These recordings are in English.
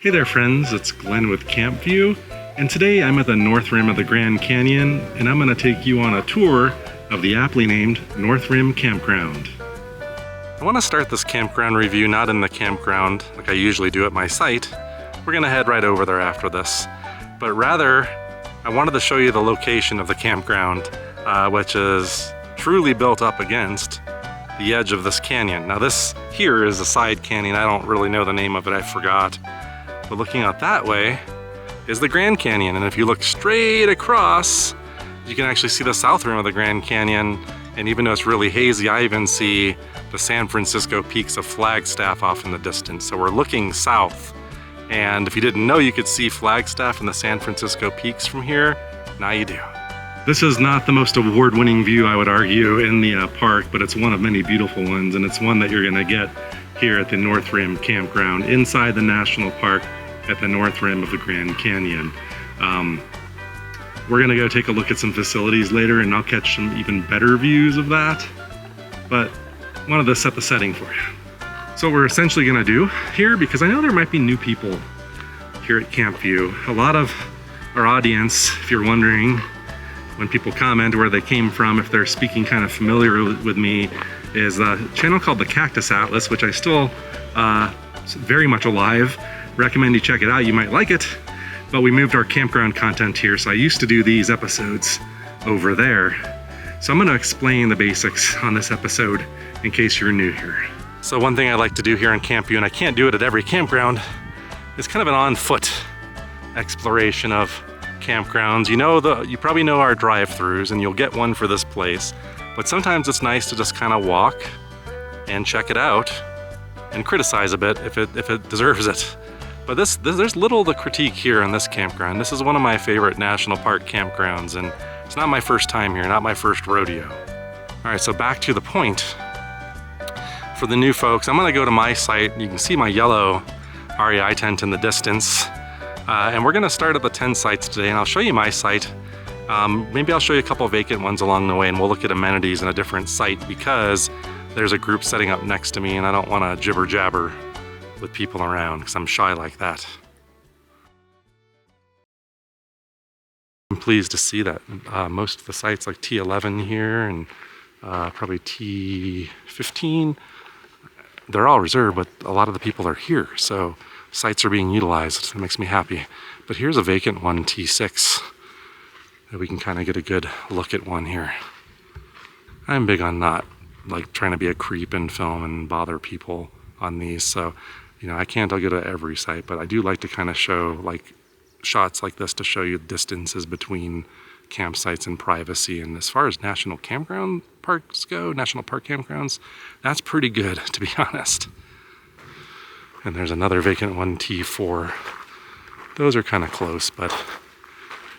Hey there friends, it's Glenn with Camp View, and today I'm at the North Rim of the Grand Canyon, and I'm going to take you on a tour of the aptly named North Rim Campground. I want to start this campground review not in the campground like I usually do at my site. We're going to head right over there after this, but rather I wanted to show you the location of the campground, which is truly built up against the edge of this canyon. Now this here is a side canyon. I don't really know the name of it, I forgot. But looking out that way is the Grand Canyon, and if you look straight across, you can actually see the south rim of the Grand Canyon, and even though it's really hazy, I even see the San Francisco peaks of Flagstaff off in the distance. So we're looking south, and if you didn't know you could see Flagstaff and the San Francisco peaks from here, now you do. This is not the most award-winning view, I would argue, in the park, but it's one of many beautiful ones, and it's one that you're gonna get here at the North Rim Campground, inside the national park at the North Rim of the Grand Canyon. We're gonna go take a look at some facilities later, and I'll catch some even better views of that, but wanted to set the setting for you. So what we're essentially gonna do here, because I know there might be new people here at Camp View, a lot of our audience, if you're wondering, when people comment where they came from, if they're speaking kind of familiar with me, is a channel called the Cactus Atlas, which I still very much alive. Recommend you check it out, you might like it. But we moved our campground content here, so I used to do these episodes over there. So I'm gonna explain the basics on this episode in case you're new here. So one thing I like to do here in Camp View, and I can't do it at every campground, is kind of an on-foot exploration of campgrounds. You probably know our drive-thrus, and you'll get one for this place. But sometimes it's nice to just kind of walk and check it out and criticize a bit if it deserves it. But there's little to critique here on this campground. This is one of my favorite national park campgrounds, and it's not my first time here, not my first rodeo. All right, so back to the point. For the new folks, I'm gonna go to my site. You can see my yellow REI tent in the distance. And we're gonna start at the 10 sites today, and I'll show you my site. Maybe I'll show you a couple vacant ones along the way, and we'll look at amenities in a different site because there's a group setting up next to me, and I don't wanna jibber jabber with people around because I'm shy like that. I'm pleased to see that most of the sites like T11 here and probably T15, they're all reserved, but a lot of the people are here. So sites are being utilized. It makes me happy. But here's a vacant one, T6, that we can kind of get a good look at one here. I'm big on not like trying to be a creep and film and bother people on these. So, I I'll go to every site, but I do like to kind of show like shots like this to show you distances between campsites and privacy. And as far as national campground parks go, national park campgrounds, that's pretty good, to be honest. And there's another vacant one, T4. Those are kind of close, but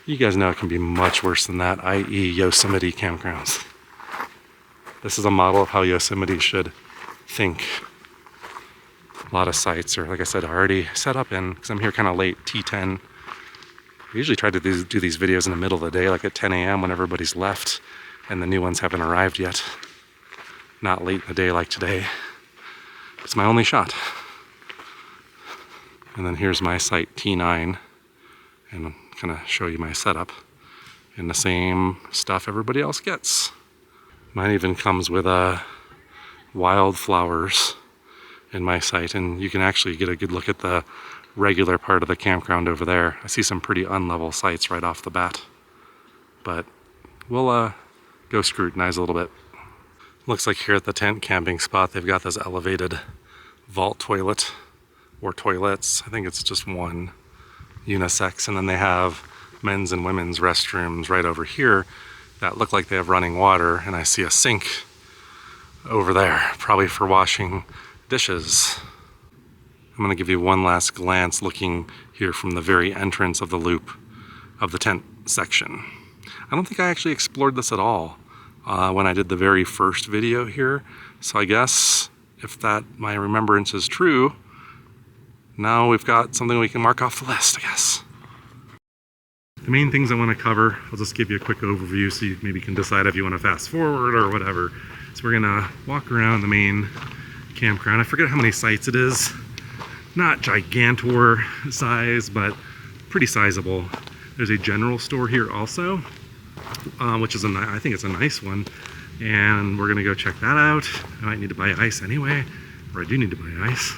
you guys know it can be much worse than that, i.e. Yosemite campgrounds. This is a model of how Yosemite should think. A lot of sites are, like I said, already set up in, because I'm here kind of late, T10. I usually try to do these videos in the middle of the day, like at 10 a.m. when everybody's left and the new ones haven't arrived yet. Not late in the day like today. It's my only shot. And then here's my site, T9, and I'll kind of show you my setup in the same stuff everybody else gets. Mine even comes with wildflowers in my site, and you can actually get a good look at the regular part of the campground over there. I see some pretty unlevel sites right off the bat, but we'll go scrutinize a little bit. Looks like here at the tent camping spot, they've got this elevated vault toilet, or toilets. I think it's just one, unisex, and then they have men's and women's restrooms right over here that look like they have running water, and I see a sink over there, probably for washing dishes. I'm gonna give you one last glance looking here from the very entrance of the loop of the tent section. I don't think I actually explored this at all when I did the very first video here, so I guess if my remembrance is true, now we've got something we can mark off the list, I guess. The main things I want to cover, I'll just give you a quick overview so you maybe can decide if you want to fast forward or whatever. So we're gonna walk around the main campground. I forget how many sites it is. not gigantor size, but pretty sizable. There's a general store here also, which is I think it's a nice one, and we're gonna go check that out. I might need to buy ice anyway, or I do need to buy ice.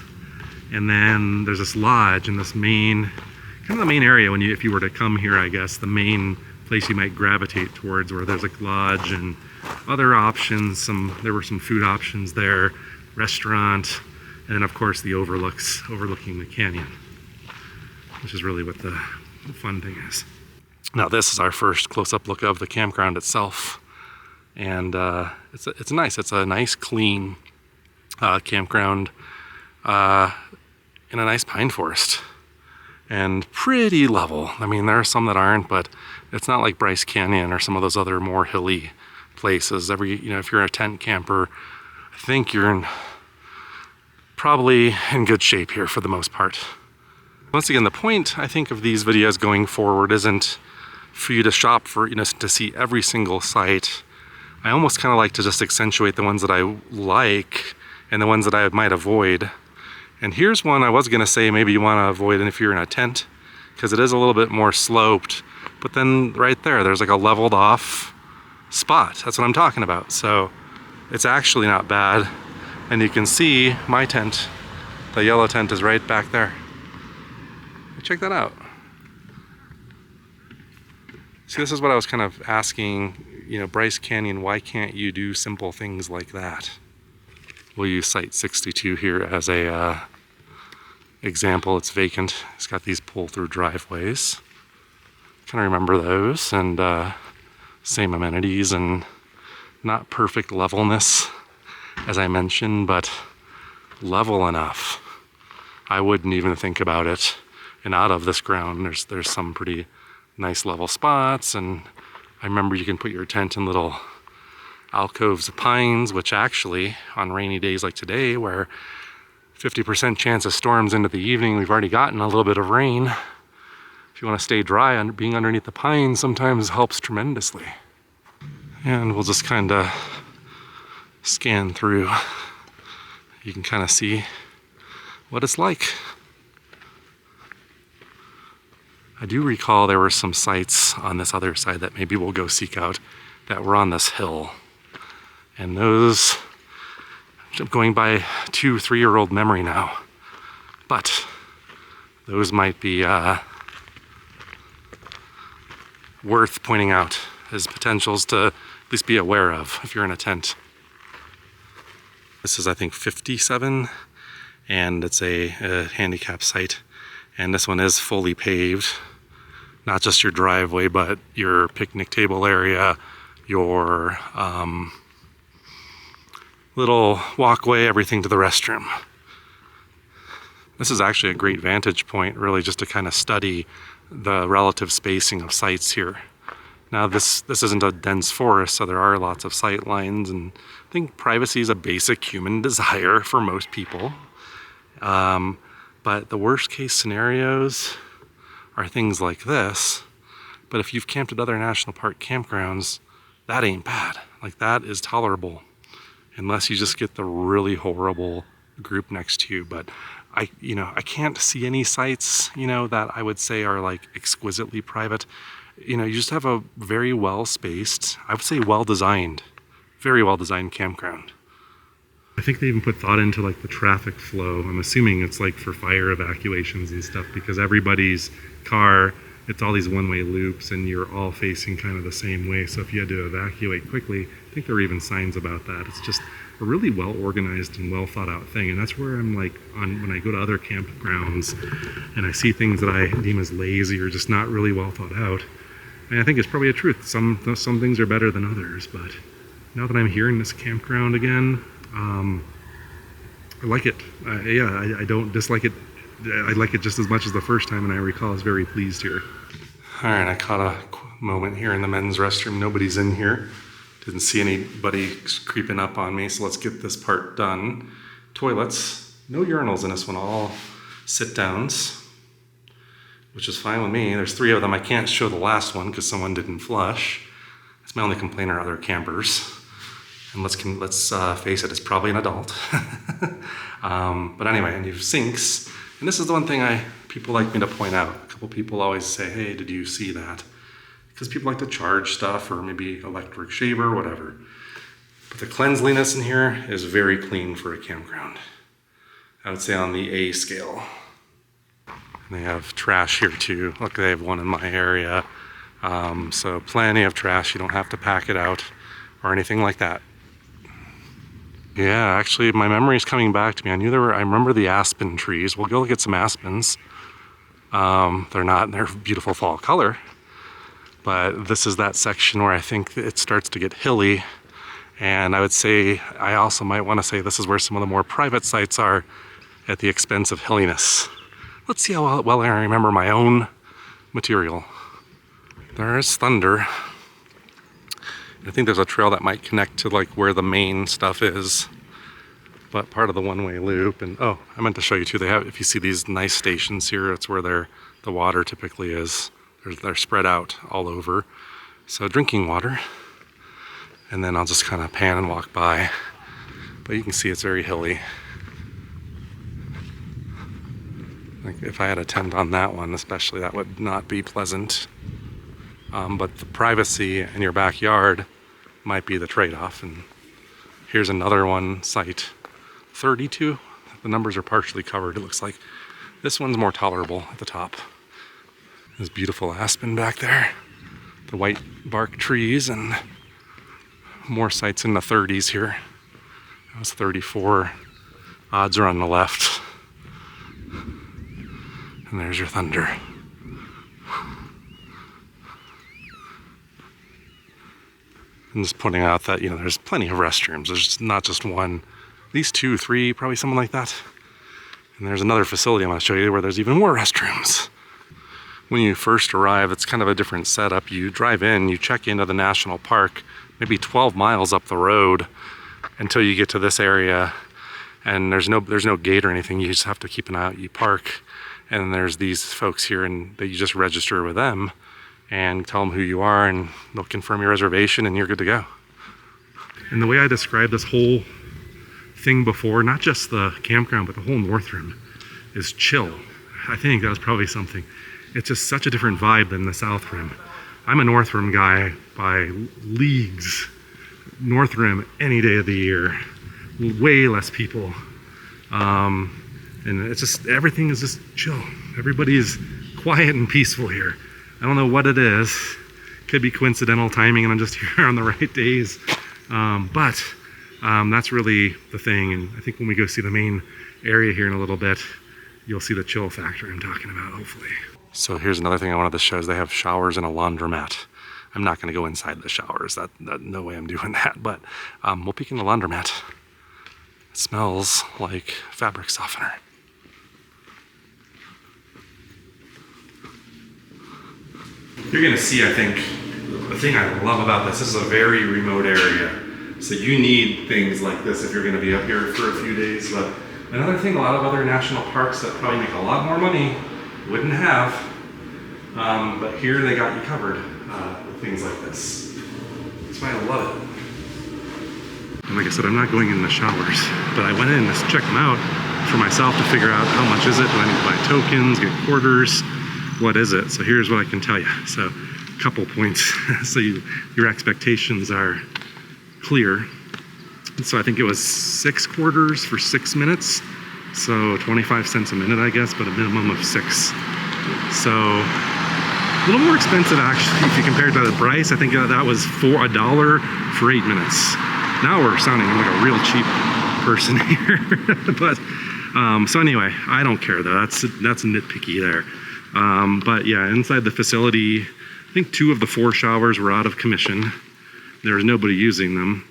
And then there's this lodge in this main, kind of the main area when if you were to come here, I guess, the main place you might gravitate towards, where there's like lodge and other options. There were some food options there, restaurant, and then of course the overlooking the canyon, which is really what the fun thing is. Now this is our first close-up look of the campground itself, and it's nice. It's a nice, clean campground in a nice pine forest, and pretty level. I mean, there are some that aren't, but it's not like Bryce Canyon or some of those other more hilly places. If you're a tent camper, I think you're probably in good shape here for the most part. Once again, the point, I think, of these videos going forward isn't for you to shop for, to see every single site. I almost kind of like to just accentuate the ones that I like and the ones that I might avoid. And here's one I was gonna say maybe you wanna avoid if you're in a tent, because it is a little bit more sloped, but then right there's like a leveled off spot. That's what I'm talking about. So it's actually not bad. And you can see my tent, the yellow tent, is right back there. Check that out. See, this is what I was kind of asking, Bryce Canyon, why can't you do simple things like that? We'll use Site 62 here as a example. It's vacant. It's got these pull-through driveways. Kind of remember those, and same amenities and not perfect levelness, as I mentioned, but level enough. I wouldn't even think about it. And out of this ground, there's some pretty nice level spots, and I remember you can put your tent in little alcoves of pines, which actually, on rainy days like today, where 50% chance of storms into the evening, we've already gotten a little bit of rain. If you want to stay dry, being underneath the pines sometimes helps tremendously. And we'll just kind of scan through. You can kind of see what it's like. I do recall there were some sites on this other side that maybe we'll go seek out that were on this hill. And those, I'm going by 2-3-year-old memory now, but those might be worth pointing out as potentials to at least be aware of if you're in a tent. This is, I think, 57, and it's a handicap site. And this one is fully paved. Not just your driveway, but your picnic table area, your little walkway, everything to the restroom. This is actually a great vantage point, really, just to kind of study the relative spacing of sites here. Now this isn't a dense forest, so there are lots of sight lines, and I think privacy is a basic human desire for most people. But the worst case scenarios are things like this. But if you've camped at other national park campgrounds, that ain't bad. Like, that is tolerable, unless you just get the really horrible group next to you. But I can't see any sites, that I would say are like exquisitely private. You just have a very well spaced, I would say well designed, very well designed campground. I think they even put thought into like the traffic flow. I'm assuming it's like for fire evacuations and stuff, because everybody's car, it's all these one-way loops and you're all facing kind of the same way. So if you had to evacuate quickly, I think there are even signs about that. It's just a really well organized and well thought out thing. And that's where I'm like, when I go to other campgrounds and I see things that I deem as lazy or just not really well thought out, and I think it's probably a truth. Some things are better than others, but now that I'm here in this campground again, I like it. I don't dislike it. I like it just as much as the first time, and I recall I was very pleased here. All right, I caught a moment here in the men's restroom. Nobody's in here. Didn't see anybody creeping up on me, so let's get this part done. Toilets, no urinals in this one, all sit downs, which is fine with me. There's 3 of them. I can't show the last one because someone didn't flush. That's my only complaint are other campers. And let's face it, it's probably an adult. But anyway, and you have sinks And this is the one thing people like me to point out. A couple people always say, hey, did you see that? Because people like to charge stuff or maybe electric shaver, whatever. But the cleanliness in here is very clean for a campground. I would say on the A scale. And they have trash here too. Look, they have one in my area. So plenty of trash. You don't have to pack it out or anything like that. Yeah, actually my memory is coming back to me. I remember the aspen trees. We'll go look at some aspens. They're beautiful fall color. But this is that section where I think it starts to get hilly. And I would say, I also might want to say this is where some of the more private sites are at the expense of hilliness. Let's see how well I remember my own material. There's thunder. I think there's a trail that might connect to like where the main stuff is, but part of the one-way loop. And oh, I meant to show you too, they have, if you see these nice stations here, it's where the water typically is. They're spread out all over. So drinking water. And then I'll just kind of pan and walk by. But you can see it's very hilly. Like if I had a tent on that one, especially, that would not be pleasant. But the privacy in your backyard might be the trade-off. And here's another one, site 32. The numbers are partially covered, it looks like. This one's more tolerable at the top. There's beautiful aspen back there. The white bark trees, and more sites in the 30s here. That was 34. Odds are on the left. And there's your thunder. I'm just pointing out that, you know, there's plenty of restrooms. There's not just one, at least 2, 3, probably something like that. And there's another facility I'm going to show you where there's even more restrooms. When you first arrive, it's kind of a different setup. You drive in, you check into the national park, maybe 12 miles up the road until you get to this area. And there's no gate or anything. You just have to keep an eye out. You park, and there's these folks here, and that you just register with them and tell them who you are, and they'll confirm your reservation, and you're good to go. And the way I described this whole thing before, not just the campground, but the whole North Rim, is chill. I think that was probably something. It's just such a different vibe than the South Rim. I'm a North Rim guy by leagues. North Rim any day of the year. Way less people. And it's just, everything is just chill. Everybody is quiet and peaceful here. I don't know what it is. Could be coincidental timing and I'm just here on the right days. But that's really the thing. And I think when we go see the main area here in a little bit, you'll see the chill factor I'm talking about, hopefully. So here's another thing I wanted to show is they have showers and a laundromat. I'm not gonna go inside the showers. That no way I'm doing that, but we'll peek in the laundromat. It smells like fabric softener. You're gonna see, I think, the thing I love about this is a very remote area. So you need things like this if you're gonna be up here for a few days. But another thing, a lot of other national parks that probably make a lot more money wouldn't have. But here they got you covered with things like this. That's why I love it. And like I said, I'm not going in the showers, but I went in to check them out for myself to figure out how much is it. Do I need to buy tokens, get quarters? What is it? So here's what I can tell you. So a couple points so your expectations are clear. So I think it was 6 quarters for 6 minutes. So 25 cents a minute, I guess, but a minimum of 6. So a little more expensive actually if you compare it to the price. I think that was $1 for 8 minutes. Now we're sounding like a real cheap person here. But so anyway, I don't care though. That's nitpicky there. But yeah, inside the facility, I think 2 of the 4 showers were out of commission. There was nobody using them.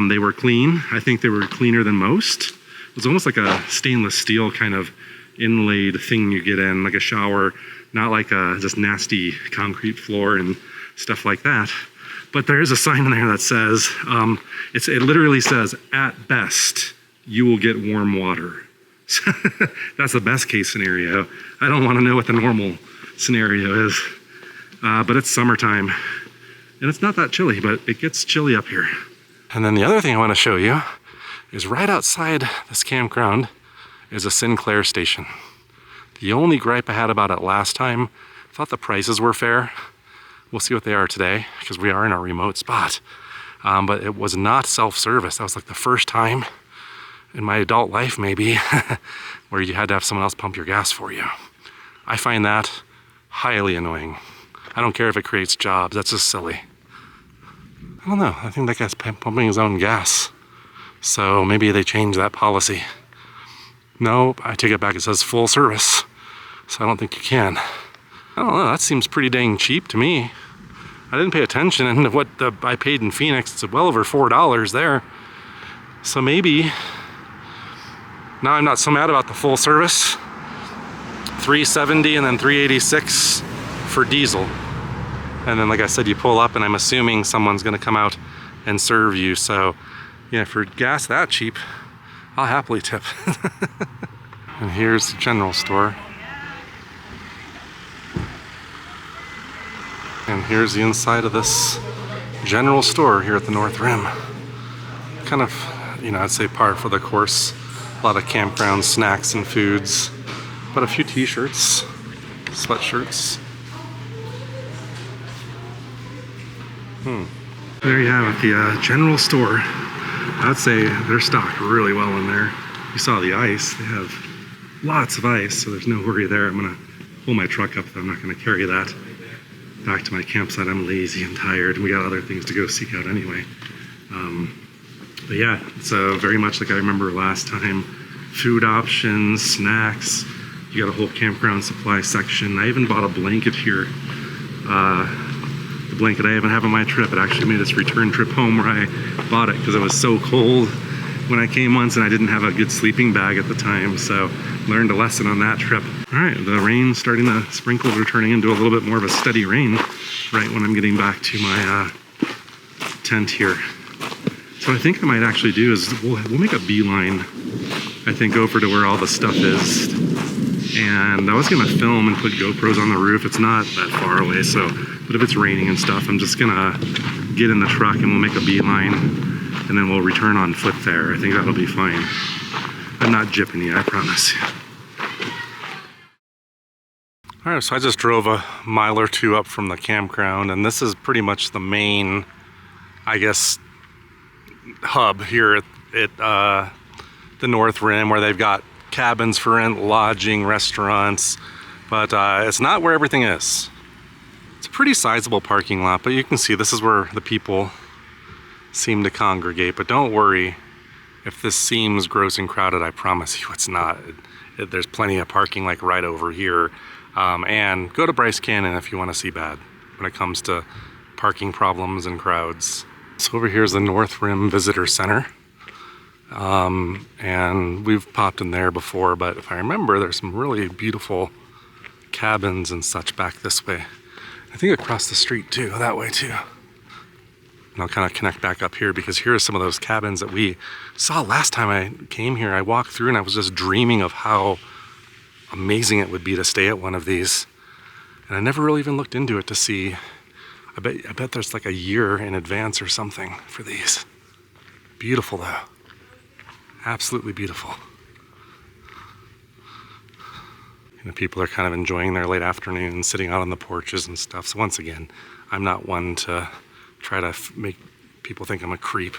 They were clean. I think they were cleaner than most. It was almost like a stainless steel kind of inlaid thing you get in, like a shower, not like a just nasty concrete floor and stuff like that. But there is a sign in there that says, it literally says, at best, you will get warm water. That's the best case scenario. I don't want to know what the normal scenario is. But it's summertime and it's not that chilly, but it gets chilly up here. And then the other thing I want to show you is right outside this campground is a Sinclair station. The only gripe I had about it last time, I thought the prices were fair. We'll see what they are today, because we are in a remote spot. But it was not self-service. That was like the first time in my adult life, maybe, where you had to have someone else pump your gas for you. I find that highly annoying. I don't care if it creates jobs, that's just silly. I don't know, I think that guy's pumping his own gas. So maybe they changed that policy. No, I take it back, it says full service. So I don't think you can. I don't know, that seems pretty dang cheap to me. I didn't pay attention to what I paid in Phoenix. It's well over $4 there. So maybe, now I'm not so mad about the full service. $370 and then $386 for diesel. And then like I said, you pull up and I'm assuming someone's gonna come out and serve you. So yeah, for gas that cheap, I'll happily tip. And here's the general store. And here's the inside of this general store here at the North Rim. Kind of, you know, I'd say par for the course. A lot of campground snacks and foods, but a few t-shirts, sweatshirts. There you have it, the general store. I'd say they're stocked really well in there. You saw the ice, they have lots of ice, so there's no worry there. I'm gonna pull my truck up though, I'm not gonna carry that back to my campsite. I'm lazy and tired, and we got other things to go seek out anyway. But yeah, it's very much like I remember last time. Food options, snacks, you got a whole campground supply section. I even bought a blanket here. The blanket I even have on my trip, it actually made this return trip home where I bought it because it was so cold when I came once and I didn't have a good sleeping bag at the time, so learned a lesson on that trip. All right, the rain's starting to sprinkle. We're turning into a little bit more of a steady rain right when I'm getting back to my tent here. So what I think I might actually do is we'll make a beeline, I think, over to where all the stuff is. And I was gonna film and put GoPros on the roof. It's not that far away, so, but if it's raining and stuff, I'm just gonna get in the truck and we'll make a beeline and then we'll return on foot there. I think that'll be fine. I'm not jipping you, I promise. All right, so I just drove a mile or two up from the campground, and this is pretty much the main, I guess, hub here at the North Rim, where they've got cabins for rent, lodging, restaurants, but it's not where everything is. It's a pretty sizable parking lot, but you can see this is where the people seem to congregate. But don't worry, if this seems gross and crowded, I promise you it's not. There's plenty of parking like right over here. And go to Bryce Canyon if you want to see bad when it comes to parking problems and crowds. So over here is the North Rim Visitor Center. And we've popped in there before, but if I remember, there's some really beautiful cabins and such back this way. I think across the street too, that way too. And I'll kind of connect back up here because here are some of those cabins that we saw last time I came here. I walked through and I was just dreaming of how amazing it would be to stay at one of these. And I never really even looked into it to see. I bet there's like a year in advance or something for these. Beautiful though. Absolutely beautiful. You know, people are kind of enjoying their late afternoon, sitting out on the porches and stuff. So once again, I'm not one to try to make people think I'm a creep,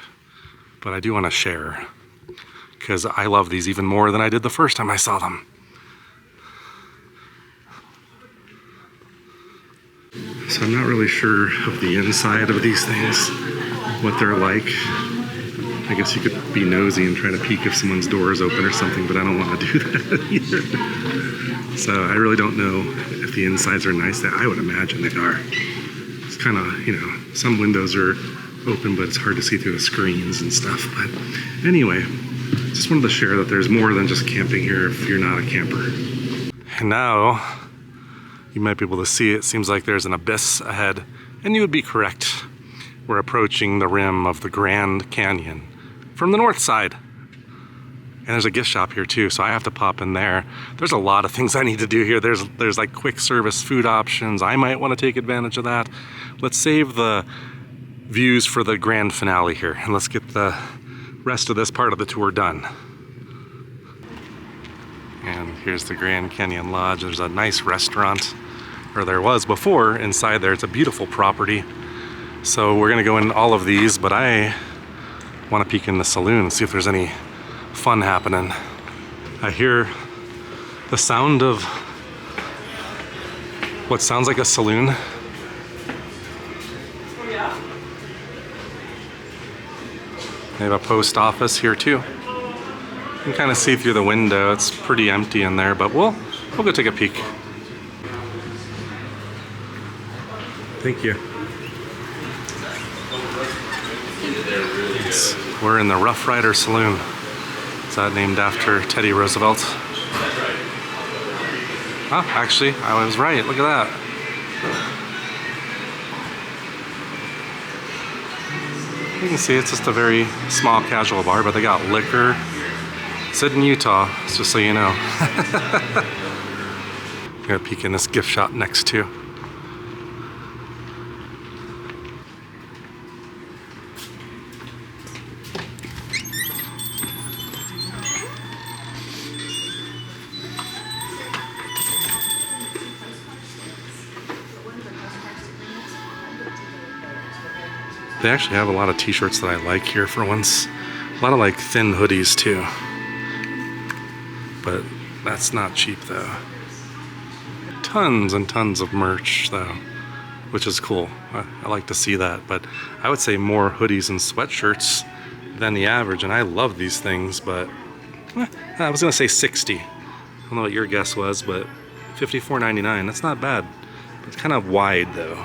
but I do want to share because I love these even more than I did the first time I saw them. So I'm not really sure of the inside of these things, what they're like. I guess you could be nosy and try to peek if someone's door is open or something, but I don't want to do that either. So I really don't know if the insides are nice. I would imagine they are. It's kind of, you know, some windows are open, but it's hard to see through the screens and stuff. But anyway, just wanted to share that there's more than just camping here if you're not a camper. And now you might be able to see it. Seems like there's an abyss ahead, and you would be correct. We're approaching the rim of the Grand Canyon from the north side. And there's a gift shop here too, so I have to pop in there. There's a lot of things I need to do here. There's like quick service food options. I might want to take advantage of that. Let's save the views for the grand finale here, and let's get the rest of this part of the tour done. And here's the Grand Canyon Lodge. There's a nice restaurant, or there was before. Inside there, it's a beautiful property. So we're gonna go in all of these, but I want to peek in the saloon and see if there's any fun happening. I hear the sound of what sounds like a saloon. They have a post office here too. You can kind of see through the window. It's pretty empty in there, but we'll go take a peek. Thank you. We're in the Roughrider Saloon. Is that named after Teddy Roosevelt? Oh, actually, I was right. Look at that. You can see it's just a very small casual bar, but they got liquor. It's in Utah, just so you know. I'm gonna peek in this gift shop next to. They actually have a lot of t-shirts that I like here for once. A lot of like thin hoodies too. But that's not cheap though. Tons and tons of merch though, which is cool. I like to see that, but I would say more hoodies and sweatshirts than the average, and I love these things, but I was gonna say 60. I don't know what your guess was, but $54.99, that's not bad. It's kind of wide though.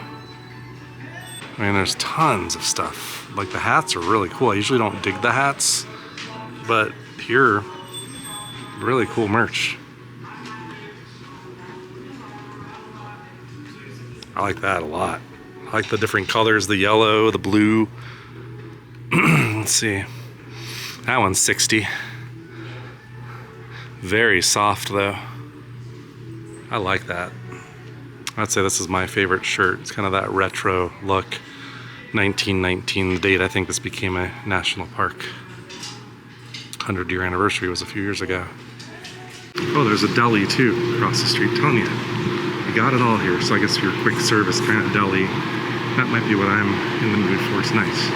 I mean, there's tons of stuff. Like the hats are really cool. I usually don't dig the hats, but here, really cool merch. I like that a lot. I like the different colors, the yellow, the blue. Let's see. That one's 60. Very soft though. I like that. I'd say this is my favorite shirt. It's kind of that retro look. 1919, the date I think this became a national park. 100-year anniversary was a few years ago. Oh, there's a deli too across the street. Telling you, you got it all here. So I guess your quick service kind of deli, that might be what I'm in the mood for. It's nice.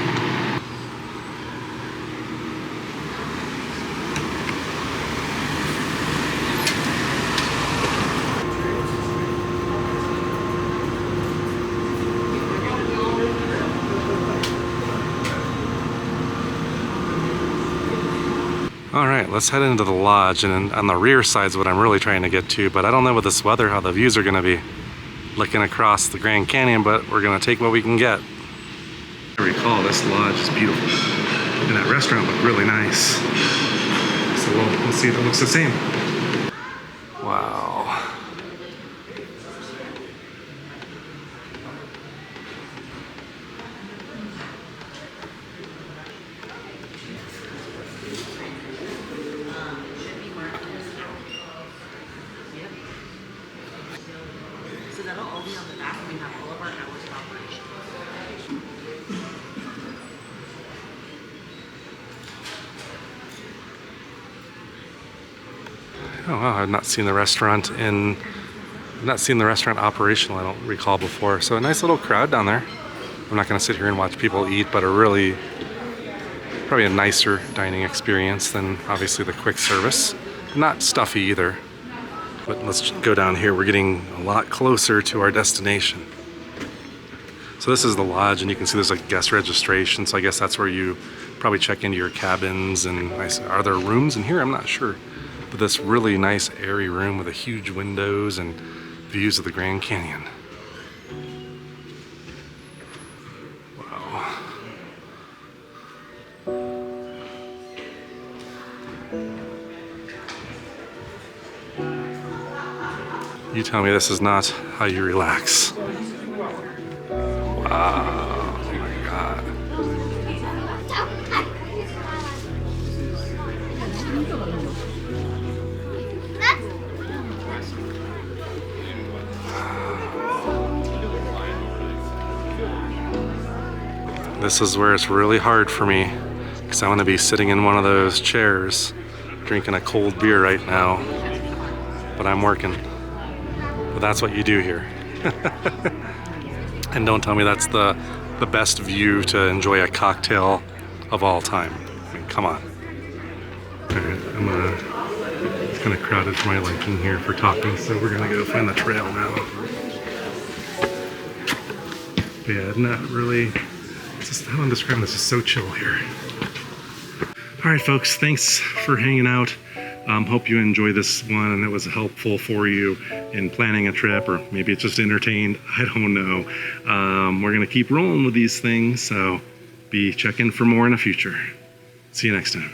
All right, let's head into the lodge, and on the rear side's what I'm really trying to get to, but I don't know with this weather how the views are gonna be looking across the Grand Canyon, but we're gonna take what we can get. I recall this lodge is beautiful, and that restaurant looked really nice. So we'll see if it looks the same. Wow. So that'll all be on the back. We have all of our hours of operation. Oh wow, I've not seen the restaurant operational, I don't recall before. So a nice little crowd down there. I'm not gonna sit here and watch people eat, but probably a nicer dining experience than obviously the quick service. Not stuffy either. But let's go down here. We're getting a lot closer to our destination. So this is the lodge, and you can see there's a guest registration. So I guess that's where you probably check into your cabins. And are there rooms in here? I'm not sure. But this really nice airy room with a huge windows and views of the Grand Canyon. Wow. You tell me this is not how you relax. Wow, oh my God. This is where it's really hard for me, because I want to be sitting in one of those chairs, drinking a cold beer right now. but I'm working. But that's what you do here. And don't tell me that's the best view to enjoy a cocktail of all time. I mean, come on. Alright, it's kind of crowded for my liking here for talking, so we're gonna go find the trail now. But yeah, not really, it's just, how I'm describing this is so chill here. Alright folks, thanks for hanging out. Hope you enjoy this one and it was helpful for you in planning a trip, or maybe it's just entertained, I don't know. We're gonna keep rolling with these things, so be checking for more in the future. See you next time.